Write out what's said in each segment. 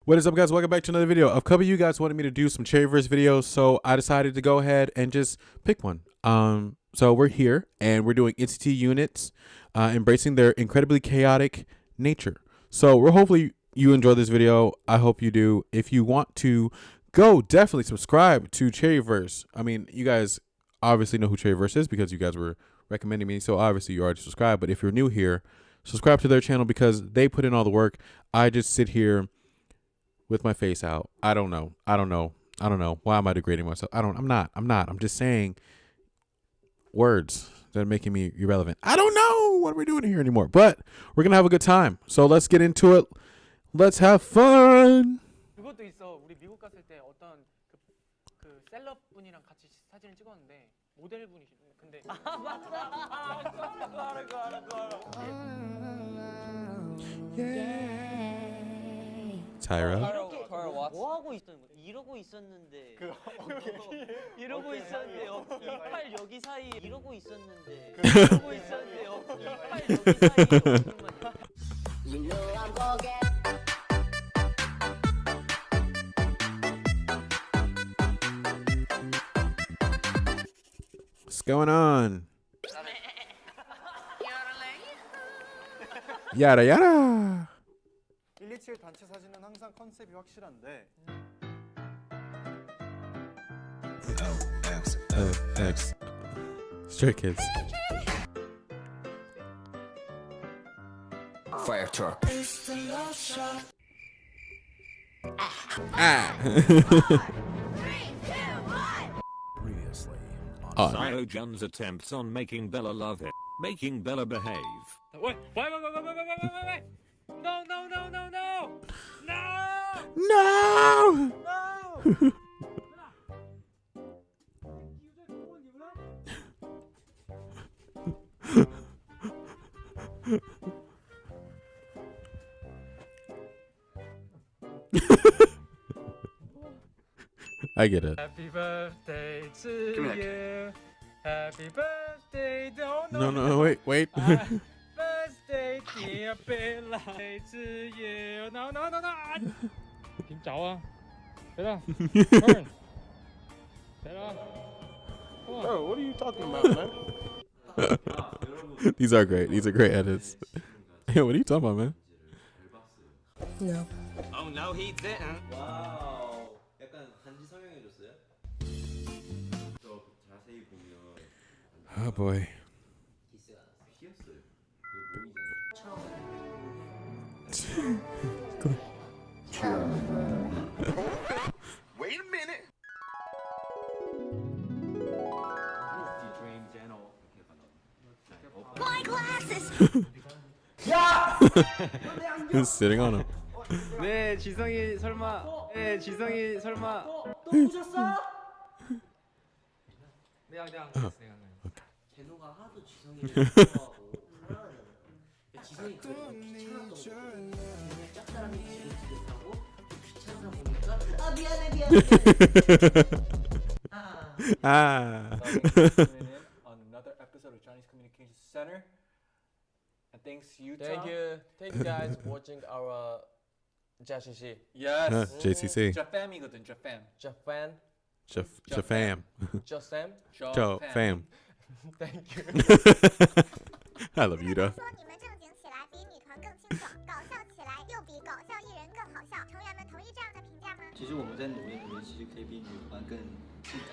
What is up, guys? Welcome back to another video. A couple of you guys wanted me to do some Cherryverse videos, so I decided to go ahead and just pick one. So we're here and we're doing entity units, embracing their incredibly chaotic nature. So we're hopefully you enjoy this video. I hope you do. If you want to go, definitely subscribe to Cherryverse. I mean, you guys obviously know who Cherryverse is because you guys were recommending me, so obviously you already subscribed. But if you're new here, subscribe to their channel because they put in all the work. I just sit here with my face out. I don't know. Why am I degrading myself? I'm not. I'm just saying words that are making me irrelevant. I don't know what we're doing here anymore, but we're going to have a good time. So let's get into it. Let's have fun. 그것도 있어. 우리 미국 갔을 때 어떤 그 셀럽 분이랑 같이 사진을 찍었는데 모델분이시래. 근데 Tyra. 뭐 하고 있었는 거야? 이러고 있었는데. 이러고 있었는데 이팔 여기 사이 이러고 있었는데. 이러고 있었는데 이팔 여기 사이. What's going on? Yada yada. 127 단체 사진은 항상 컨셉이 확실한데 X. Stray Kids. Fire truck. TheSydHampton's attempts on making Bella love it, making Bella behave. wait. No. No. I get it. Happy birthday to you. Happy birthday. No, wait. Birthday dear Bella to you. No. 點走啊？Bella, turn. Bella. Bro, what are you talking about, man? These are great. These are great edits. Hey, what are you talking about, man? No. Oh no, he didn't. 와우, 약간 간지 성형해줬어요? 저 자세히 보면 Oh boy. 피었어요. 이게 Wait a minute. My glasses! Who's sitting on him? 네, 지성이 설마. 또 부셨어? 내가. 제노가 하도 지성이를 좋아하고 사랑하잖아요. 지성이 귀찮았던 거. 짝사랑이 지긋지긋하고 귀찮다 보니까 아 미안해. On another episode of Chinese Communication Center. And thanks Utah. Thank you guys watching our JCC. Yes. JCC. Jafam이거든, Jafam. Japan. Jafam. Josam. Fam. Thank you. I love you, though. 说你们正经起来比女团更清爽，搞笑起来又比搞笑艺人更好笑，成员们同意这样的评价吗？其实我们在努力，其实可以比女团更性感。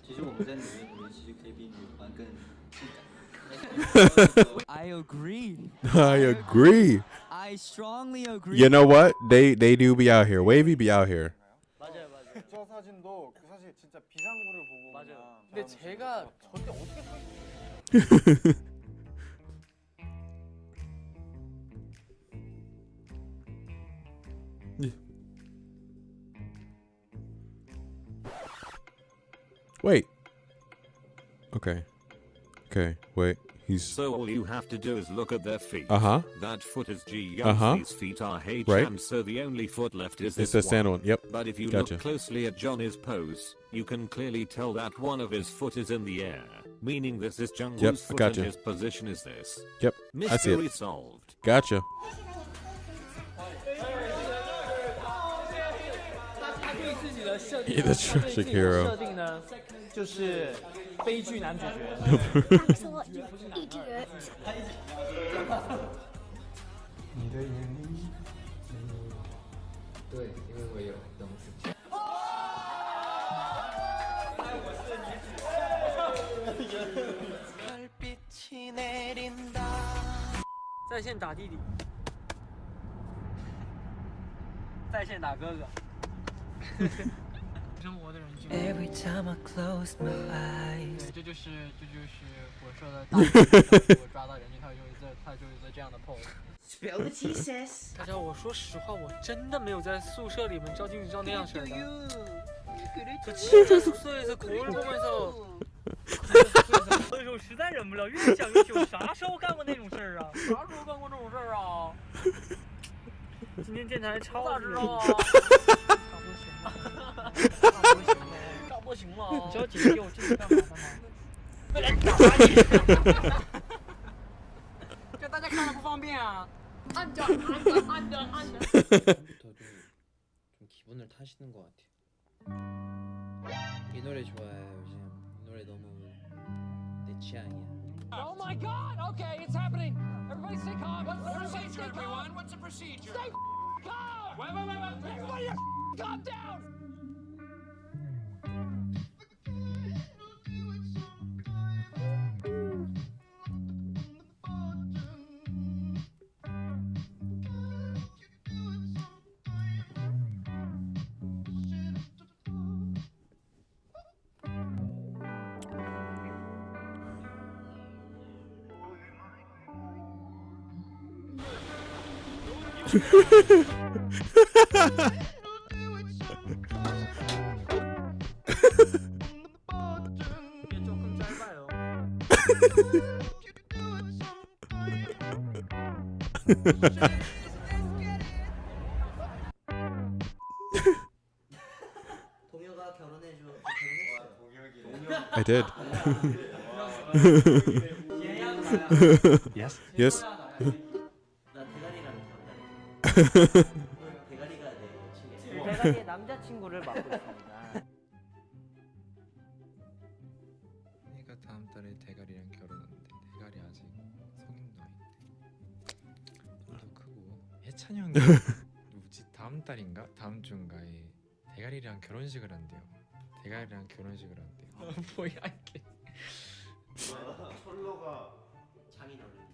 其实我们在努力，其实可以比女团更性感。 I agree. I agree. I strongly agree. You know what? They do be out here. Wavy be out here. 맞아요. 저 사진도 그 사실 진짜 비상구를 보고 맞아요. 근데 제가 저때 어떻게 서 Wait. Okay. Wait. He's So all you have to do is look at their feet. That foot is G Young's. These feet are H Right. and so the only foot left is it's this the sand one. Yep. But if you Gotcha. look closely at Johnny's pose, you can clearly tell that one of his foot is in the air, meaning this is Jungwoo's Yep, I foot gotcha. and his position is this. Yep. I see Mystery it. solved. Gotcha. 设 The tragic hero. 设定呢，就是悲剧男主角。他说一直你的眼里，对，因为我有东西。在线打弟弟，在线打哥哥。生活的人就。对，这就是我说的大人，我抓到人就他就一个这样的 pose。大家，我说实话，我真的没有在宿舍里面照镜子照那样式的。저 진짜 숙소에서 거울 보면서 那时候实在忍不了，越想越久，啥时候干过那种事儿啊？啥时候干过这种事儿啊？今天电台超大知道啊！差不多行了，你知道姐姐我这是干嘛的吗？为了打你！这大家看了不方便啊！按着。 좀 기분을 타시는 것 같아요. 이 노래 좋아요 요즘. 이 노래 너무 내 취향이야. Oh my God! Okay, it's happening. Everybody stay calm. What's the procedure, everyone? What's the procedure? Stay calm. Wait. Everybody, calm down. 조금 짧아요. 동요가 결혼해줘. I did. Yes. Yes. 나 대가리랑 대가리가 내 친구. 대가리의 남자친구를 맡고 있습니다. 내가 다음 달에 대가리랑 결혼하는데 대가리 아직 성인도 아닌데 눈도 크고 해찬이 형이 뭐지 다음 달인가 다음 주인가에 대가리랑 결혼식을 한대요. 대가리랑 결혼식을 한대요. 뭐야 이게? 철로가 장인어른.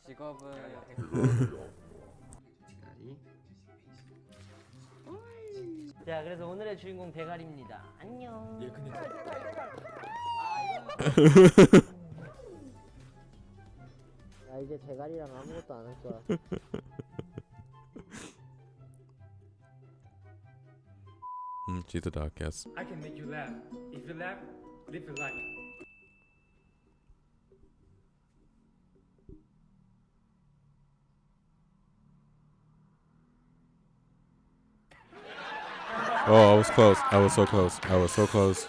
직업은 자, 그래서 오늘의 주인공 대가리입니다. 안녕. 예 근데 야, 이제 대가리랑 아무것도 안 할 거야. She's a dog, yes. I can make you laugh. If you laugh, live your life. Oh, I was close. I was so close. I was so close.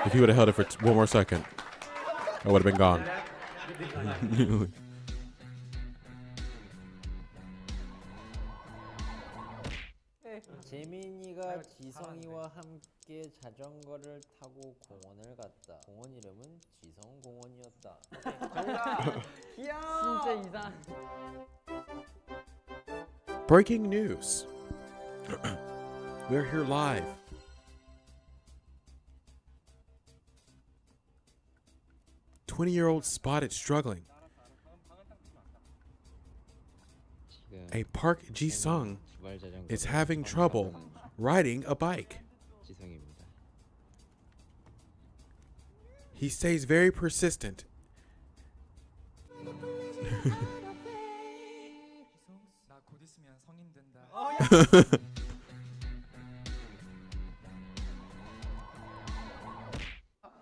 If he would have held it for one more second, I would have been gone. 재민이가 지성이와 함께 자전거를 타고 공원을 갔다. 공원 이름은 지성공원이었다. 진짜 이상. Breaking news. We're here live. "20-year-old spotted struggling. A Park Ji-sung is having trouble riding a bike. 지성입니다. He stays very persistent." 나 곧 있으면 성인 된다.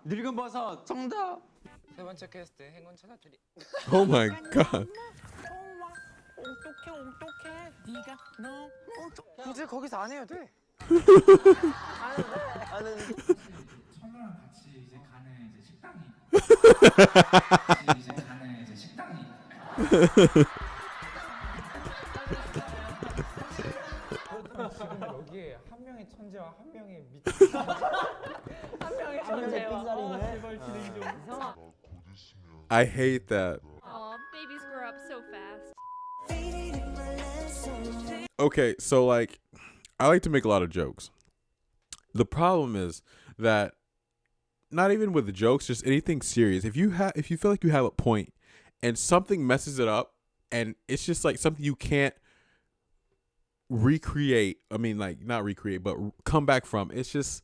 늙은 버섯 정답. 세 번째 퀘스트 행운 찾아주리. Oh my god. 어떡해. 네가 너 이제 거기서 안 해도 돼. 청소랑 같이 이제 가는 이제 식당이. 지금 여기에 한 명의 천재와 한 명의 미친. 한 명의 천재와. 제발 진행 좀. I hate that. Aw, babies grow up so fast. Okay, so like, I like to make a lot of jokes. The problem is that not even with the jokes, just anything serious. If you feel like you have a point and something messes it up, and it's just like something you can't recreate. I mean, like not recreate, but come back from. It's just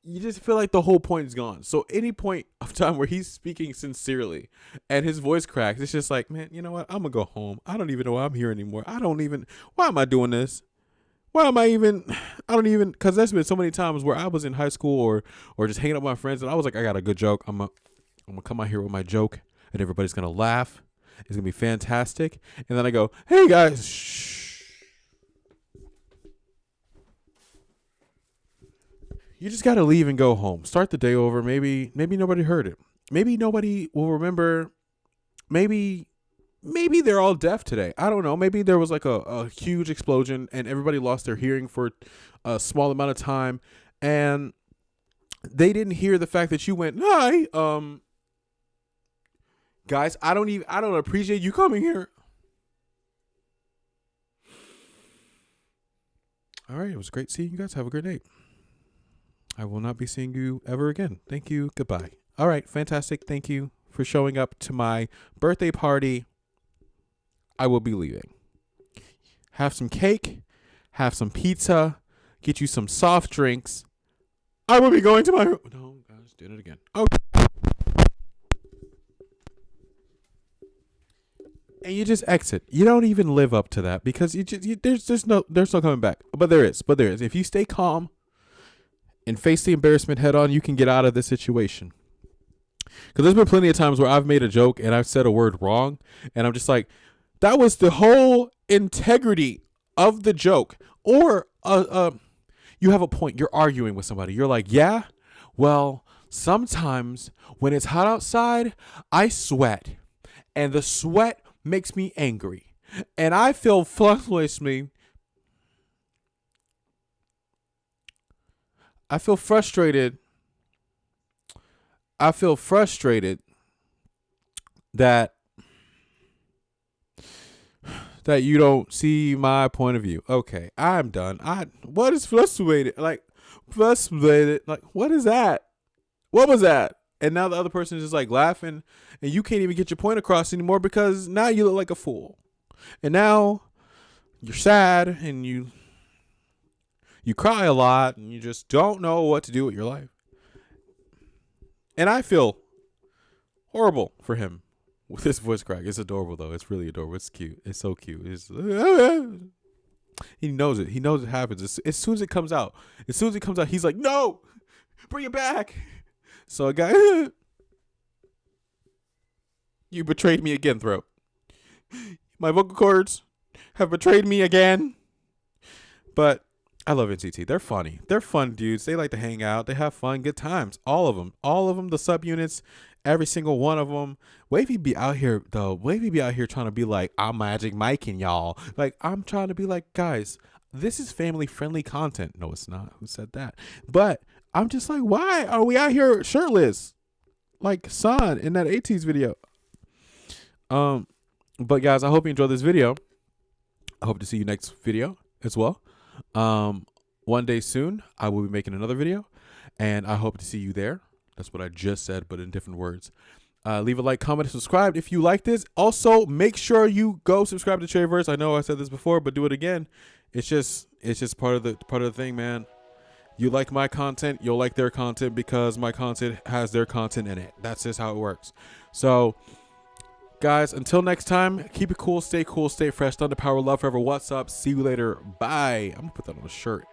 you just feel like the whole point is gone. So any point of time where he's speaking sincerely and his voice cracks, it's just like, man, you know what? I'm gonna go home. I don't even know why I'm here anymore. Why am I doing this? Why am I even, I don't even, because there's been so many times where I was in high school or just hanging out with my friends and I was like, I got a good joke. I'm gonna come out here with my joke and everybody's gonna laugh. It's gonna be fantastic. And then I go, hey guys, shh. You just gotta leave and go home. Start the day over. Maybe nobody heard it. Maybe nobody will remember. Maybe they're all deaf today. I don't know. Maybe there was like a huge explosion and everybody lost their hearing for a small amount of time, and they didn't hear the fact that you went, hi, guys, I don't appreciate you coming here. All right, it was great seeing you guys. Have a great night. I will not be seeing you ever again. Thank you. Goodbye. All right, fantastic. Thank you for showing up to my birthday party. I will be leaving. Have some cake, have some pizza, get you some soft drinks. I will be going to my room. No, guys, did it again. Okay. And you just exit. You don't even live up to that because there's no coming back. But there is. If you stay calm and face the embarrassment head on, you can get out of this situation. Because there's been plenty of times where I've made a joke and I've said a word wrong, and I'm just like, that was the whole integrity of the joke. Or you have a point. You're arguing with somebody. You're like, yeah, well, sometimes when it's hot outside, I sweat. And the sweat makes me angry. And I feel frustrated. I feel frustrated that you don't see my point of view. Okay, I'm done. What is frustrated? Like, what is that? What was that? And now the other person is just like laughing and you can't even get your point across anymore because now you look like a fool. And now you're sad and you cry a lot and you just don't know what to do with your life. And I feel horrible for him with his voice crack. It's adorable though. It's really adorable. It's cute. It's so cute. He knows it. He knows it happens. As soon as it comes out, he's like, no, bring it back. So a guy, you betrayed me again, throat. My vocal cords have betrayed me again. But I love NCT. They're funny. They're fun dudes. They like to hang out. They have fun, good times. All of them. The subunits, every single one of them. Wavy be out here, though. Wavy be out here trying to be like, I'm Magic Mike and y'all. Like, I'm trying to be like, guys, this is family-friendly content. No, it's not. Who said that? But I'm just like, why are we out here shirtless? Like San in that 80s video. But guys, I hope you enjoyed this video. I hope to see you next video as well. One day soon, I will be making another video, and I hope to see you there. That's what I just said, but in different words. Leave a like, comment, and subscribe if you like this. Also, make sure you go subscribe to Cherryverse. I know I said this before, but do it again. It's just part of the thing, man. You like my content, you'll like their content because my content has their content in it. That's just how it works. So, guys, until next time, keep it cool, stay fresh, thunder, power, love forever. What's up? See you later. Bye. I'm gonna put that on a shirt.